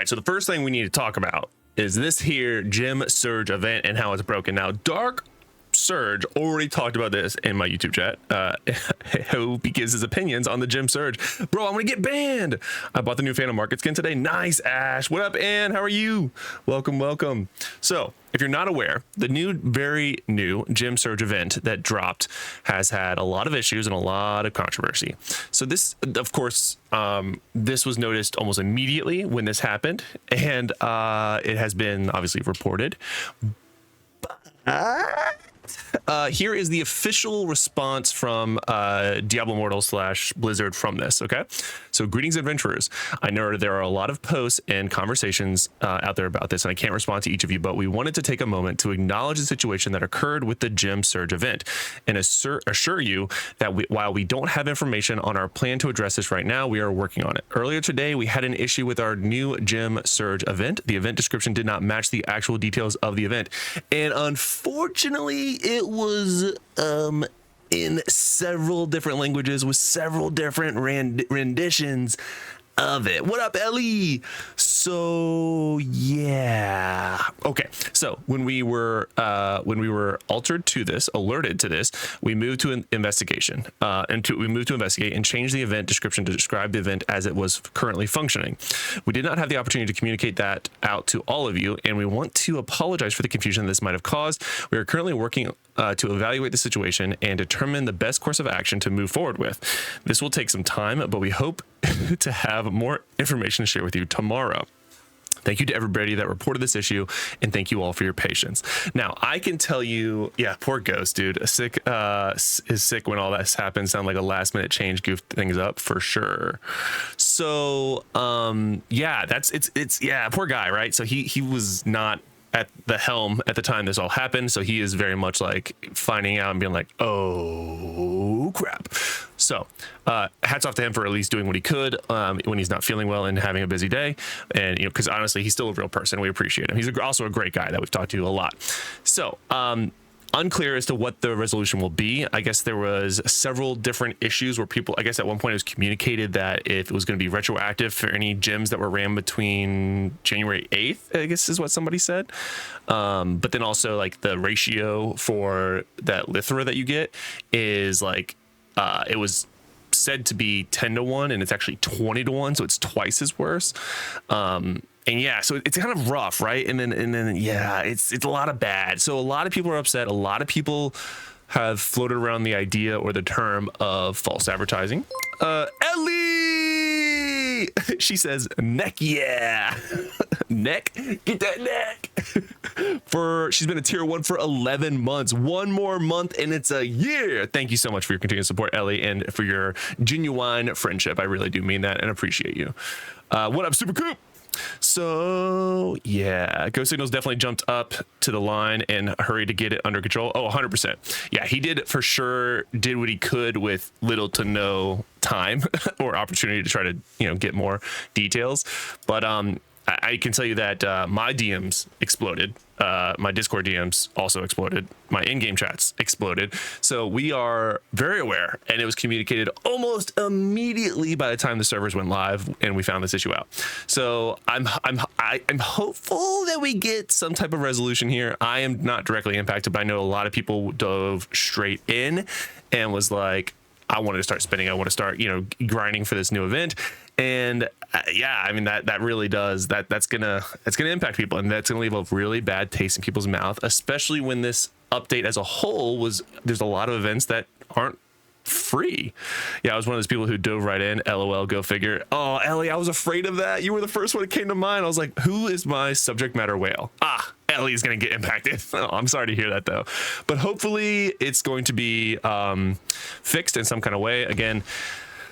right, so the first thing we need to talk about is this here gym surge event and how it's broken. Now, Dark Surge already talked about this in my YouTube chat. Hope he gives his opinions on the gym surge. Bro, I'm gonna get banned. I bought the new Phantom Market skin today. Nice, Ash. What up, Ann? How are you? Welcome, welcome. So, if you're not aware, the very new gym surge event that dropped has had a lot of issues and a lot of controversy. So this, of course, this was noticed almost immediately when this happened, and it has been obviously reported. Here is the official response from Diablo Immortal / Blizzard from this. Okay, so greetings, adventurers. I know there are a lot of posts and conversations out there about this, and I can't respond to each of you, but we wanted to take a moment to acknowledge the situation that occurred with the gym surge event and assure you that while we don't have information on our plan to address this right now, we are working on it. Earlier today, we had an issue with our new gym surge event. The event description did not match the actual details of the event, and unfortunately, it was in several different languages with several different renditions of it. What up, Ellie? So yeah, okay. So when we were alerted to this, we moved to an investigation, we moved to investigate and change the event description to describe the event as it was currently functioning. We did not have the opportunity to communicate that out to all of you, and we want to apologize for the confusion this might have caused. We are currently working to evaluate the situation and determine the best course of action to move forward with. This will take some time, but we hope to have more information to share with you tomorrow. Thank you to everybody that reported this issue, and thank you all for your patience. Now, I can tell you, yeah, poor Ghost, dude. Is sick when all this happens. Sound like a last-minute change goofed things up for sure. So, yeah, yeah, poor guy, right? So he was not at the helm at the time this all happened, so he is very much like finding out and being like, oh crap. So hats off to him for at least doing what he could when he's not feeling well and having a busy day, and because honestly he's still a real person. We appreciate him. He's also a great guy that we've talked to a lot. So unclear as to what the resolution will be. I guess there was several different issues where people, I guess at one point it was communicated that if it was going to be retroactive for any gyms that were ran between January 8th, I guess is what somebody said. But then also like the ratio for that Lithra that you get is like, it was said to be 10-1 and it's actually 20-1. So it's twice as worse. And yeah, so it's kind of rough, right? And then yeah, it's a lot of bad. So a lot of people are upset. A lot of people have floated around the idea or the term of false advertising. Ellie, she says, neck, yeah. Neck, get that neck. She's been a tier 1 for 11 months. One more month and it's a year. Thank you so much for your continued support, Ellie, and for your genuine friendship. I really do mean that and appreciate you. What up, Super Coop? So yeah, Ghost Signals definitely jumped up to the line and hurried to get it under control. Oh, 100%. Yeah, he did for sure, did what he could with little to no time or opportunity to try to, get more details. But I can tell you that my DMs exploded. My Discord DMs also exploded. My in-game chats exploded. So we are very aware, and it was communicated almost immediately by the time the servers went live and we found this issue out. So I'm hopeful that we get some type of resolution here. I am not directly impacted, but I know a lot of people dove straight in and was like, I wanted to start spending. I want to start, grinding for this new event. And yeah, I mean that really does that's gonna impact people, and that's gonna leave a really bad taste in people's mouth, especially when this update as a whole there's a lot of events that aren't free. Yeah, I was one of those people who dove right in. LOL, go figure. Oh, Ellie, I was afraid of that. You were the first one that came to mind. I was like, who is my subject matter whale? Ellie is going to get impacted. Oh, I'm sorry to hear that though, but hopefully it's going to be fixed in some kind of way. Again,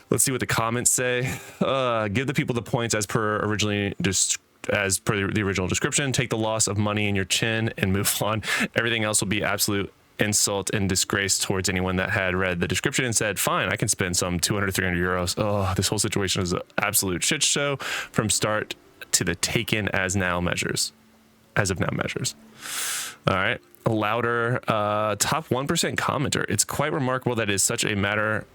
let's see what the comments say. Give the people the points as per the original description. Take the loss of money in your chin and move on. Everything else will be absolute insult and disgrace towards anyone that had read the description and said, fine, I can spend some 200 300 euros. Oh, this whole situation is an absolute shit show from start to the taken as of now measures. All right, louder. Top 1% commenter. It's quite remarkable that it is such a matter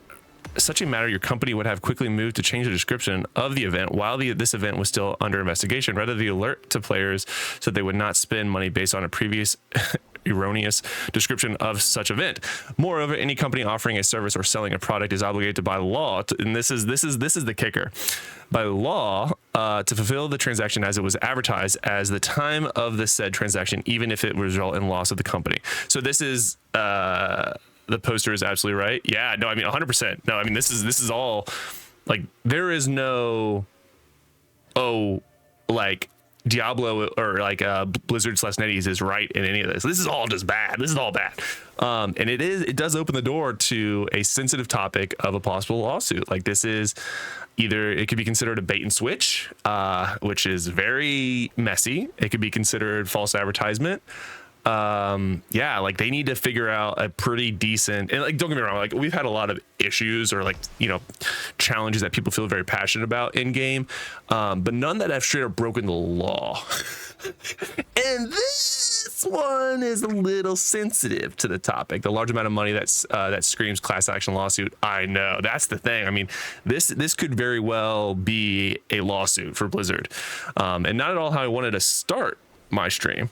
such a matter, your company would have quickly moved to change the description of the event while this event was still under investigation, rather the alert to players so they would not spend money based on a previous erroneous description of such event. Moreover, any company offering a service or selling a product is obligated to, by law, and this is the kicker, by law, to fulfill the transaction as it was advertised as the time of the said transaction, even if it would result in loss of the company. So this is the poster is absolutely right. Yeah, no, I mean 100%. No, I mean this is all like, there is no like Diablo or like Blizzard / NetEase is right in any of this. This is all just bad. This is all bad. And it does open the door to a sensitive topic of a possible lawsuit. Like, this is either, it could be considered a bait and switch, which is very messy. It could be considered false advertisement. Yeah, like they need to figure out a pretty decent, and like, don't get me wrong, like we've had a lot of issues or like, you know, challenges that people feel very passionate about in game, but none that have straight up broken the law. And this one is a little sensitive to the topic. The large amount of money that screams class action lawsuit. I know, that's the thing. I mean, this could very well be a lawsuit for Blizzard, and not at all how I wanted to start my stream.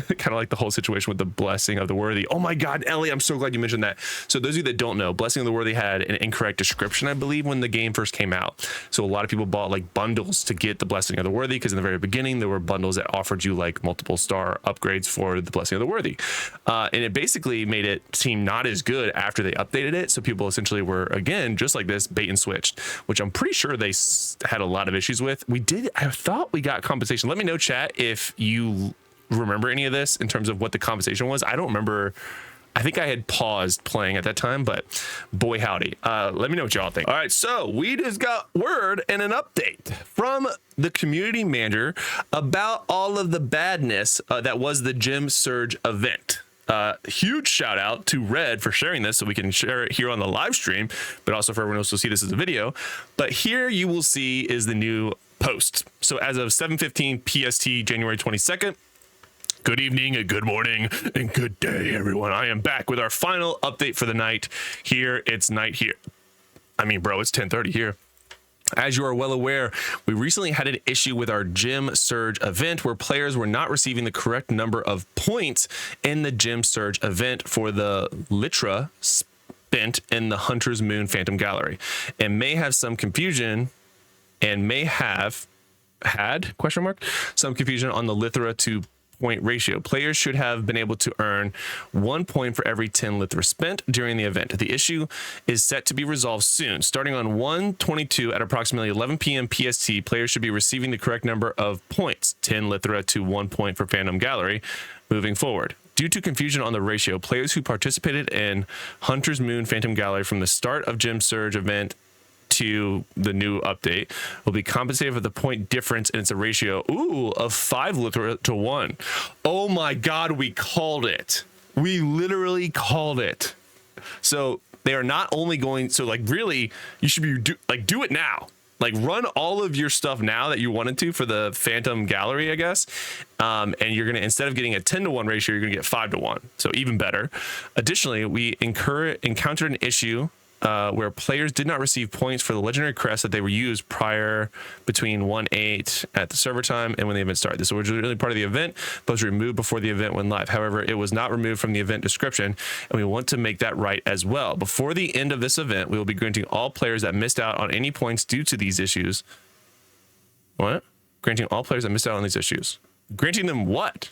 Kind of like the whole situation with the Blessing of the Worthy. Oh my God, Ellie, I'm so glad you mentioned that. So those of you that don't know, Blessing of the Worthy had an incorrect description, I believe, when the game first came out. So a lot of people bought like bundles to get the Blessing of the Worthy, because in the very beginning there were bundles that offered you like multiple star upgrades for the Blessing of the Worthy, and it basically made it seem not as good after they updated it. So people essentially were, again, just like this, bait and switched, which I'm pretty sure they had a lot of issues with. I thought we got compensation. Let me know, chat, if you remember any of this in terms of what the compensation was. I don't remember. I think I had paused playing at that time, but boy howdy. Let me know what y'all think. All right, so we just got word and an update from the community manager about all of the badness that was the Gem Surge event. Huge shout out to Red for sharing this so we can share it here on the live stream, but also for everyone else to see this as a video. But here you will see is the new post. So as of 7:15 PST, January 22nd, good evening and good morning and good day, everyone. I am back with our final update for the night. Here, it's night here. I mean, bro, it's 10:30 here. As you are well aware, we recently had an issue with our Gem Surge event where players were not receiving the correct number of points in the Gem Surge event for the Litra spent in the Hunter's Moon Phantom Gallery, and may have some confusion and may have had some confusion on the Lithra to point ratio. Players should have been able to earn 1 point for every 10 Lithra spent during the event. The issue is set to be resolved soon. Starting on 1/22 at approximately 11 p.m. PST, players should be receiving the correct number of points, 10 Lithra to 1 point for Phantom Gallery, moving forward. Due to confusion on the ratio, players who participated in Hunter's Moon Phantom Gallery from the start of Gem Surge event to the new update will be compensated for the point difference, and it's a ratio of 5 Lithra to 1. Oh my God, we called it. We literally called it. So they are not only going, so like really you should be do it now. Like run all of your stuff now that you wanted to for the Phantom Gallery, I guess. And you're going to, instead of getting a 10-to-1 ratio, you're going to get 5-to-1. So even better. Additionally, we encountered an issue where players did not receive points for the legendary crest that they were used prior between 1/8 at the server time and when the event started. This was originally part of the event, but was removed before the event went live. However, it was not removed from the event description, and we want to make that right as well. Before the end of this event, we will be granting all players that missed out on any points due to these issues. What? Granting all players that missed out on these issues. Granting them what?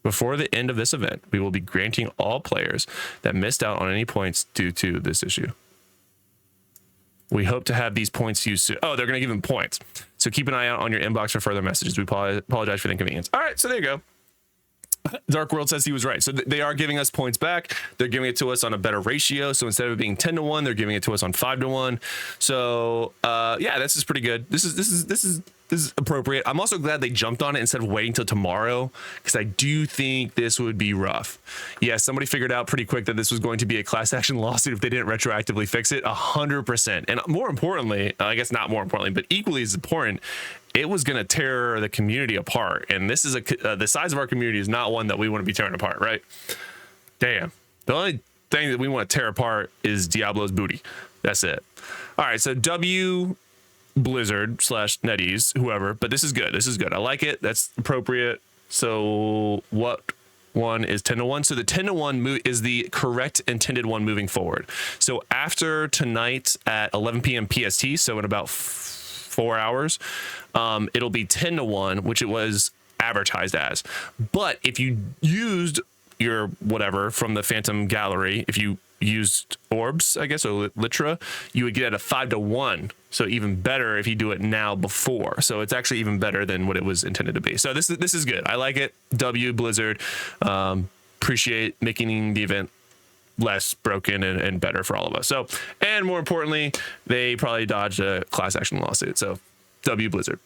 Before the end of this event, we will be granting all players that missed out on any points due to this issue. We hope to have these points used soon. Oh, they're going to give them points. So keep an eye out on your inbox for further messages. We apologize for the inconvenience. All right, so there you go. Dark World says he was right. So they are giving us points back. They're giving it to us on a better ratio. So instead of it being 10-to-1, they're giving it to us on 5-to-1. So yeah, this is pretty good. This is appropriate. I'm also glad they jumped on it instead of waiting till tomorrow, because I do think this would be rough. Yeah, somebody figured out pretty quick that this was going to be a class action lawsuit if they didn't retroactively fix it. 100%. And more importantly, I guess not more importantly, but equally as important, it was going to tear the community apart. And this is the size of our community is not one that we want to be tearing apart, right? Damn. The only thing that we want to tear apart is Diablo's booty. That's it. All right, so W Blizzard slash NetEase, whoever, but this is good. This is good. I like it. That's appropriate. So what one is 10 to 1? So the 10 to 1 is the correct intended one moving forward. So after tonight at 11 p.m. PST, so in about 4 hours, it'll be 10 to 1, which it was advertised as. But if you used your whatever from the Phantom Gallery, if you used orbs, I guess, or Litra, you would get at a 5 to 1. So even better if you do it now before. So it's actually even better than what it was intended to be. So this is good. I like it. W Blizzard. Appreciate making the event less broken and better for all of us. So, and more importantly, they probably dodged a class action lawsuit. So W Blizzard.